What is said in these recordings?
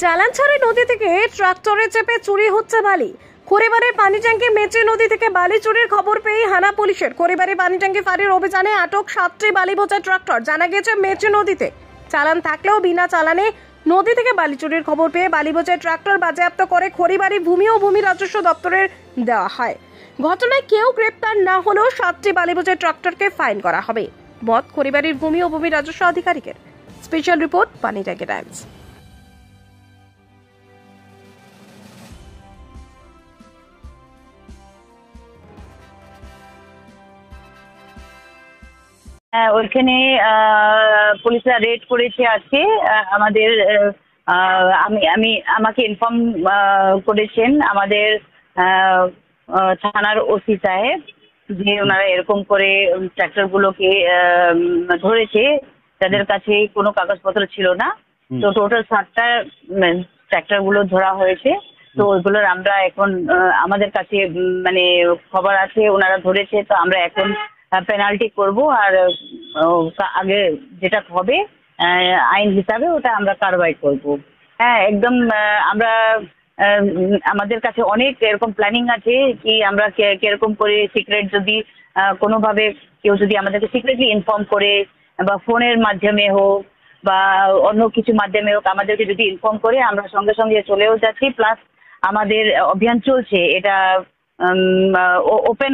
চালানছড়ি নদী থেকে ট্রাক্টরে চেপে চুরি হচ্ছে বালি। খড়িবাড়ির পানি ট্যাঙ্কি মেচে নদী থেকে বালি চুরির খবর পেয়ে হানা পুলিশের। খড়িবাড়ি পানি ট্যাঙ্কি ফাঁড়ির অভিযানে আটক 7টি বালি বোঝাই ট্রাক্টর। জানা গেছে মেচে নদীতে চালান থাকলেও বিনা চালানে নদী থেকে বালি চুরির খবর পেয়ে বালি বোঝাই ট্রাক্টর বাজেয়াপ্ত করে খড়িবাড়ি ভূমি ও ভূমি রাজস্ব দপ্তরের দেওয়া হয়। ঘটনায় কেউ গ্রেপ্তার না হলেও 7টি বালি বোঝাই ট্রাক্টরকে ফাইন করা হবে। মত খড়িবাড়ির ভূমি ও ভূমি রাজস্ব আধিকারিকের। স্পেশাল রিপোর্ট, পানি ট্যাঙ্কি টাইমস। হ্যাঁ, ওইখানে পুলিশরা রেড করেছে আজকে। আমাদের আমাকে ইনফর্ম করেছেন আমাদের থানার ওসি সাহেব যে ওনারা এরকম করে ট্র্যাক্টরগুলোকে ধরেছে, তাদের কাছে কোনো কাগজপত্র ছিল না। তো টোটাল 7টা ট্র্যাক্টরগুলো ধরা হয়েছে। তো ওইগুলোর আমরা এখন আমাদের কাছে মানে খবর আছে ওনারা ধরেছে, তো আমরা এখন পেনাল্টি করব। আর আগে যেটা হবে আইন হিসাবে ওটা আমরা কারবাই করব। হ্যাঁ, একদম। আমরা আমাদের কাছে অনেক এরকম প্ল্যানিং আছে কি আমরা কিরকম করে সিক্রেট যদি কোনোভাবে কেউ যদি আমাদেরকে সিক্রেটলি ইনফর্ম করে বা ফোনের মাধ্যমে হোক বা অন্য কিছু মাধ্যমে হোক আমাদেরকে যদি ইনফর্ম করে আমরা সঙ্গে সঙ্গে চলেও যাচ্ছি। প্লাস আমাদের অভিযান চলছে, এটা ওপেন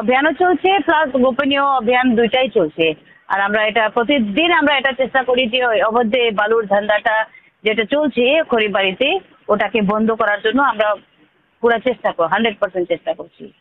অভিযানও চলছে, প্লাস গোপনীয় অভিযান দুইটাই চলছে। আর আমরা এটা প্রতিদিন আমরা এটা চেষ্টা করি যে অবৈধ বালুর ধান্দাটা যেটা চলছে খড়িবাড়িতে ওটাকে বন্ধ করার জন্য আমরা পুরো চেষ্টা 100% চেষ্টা করছি।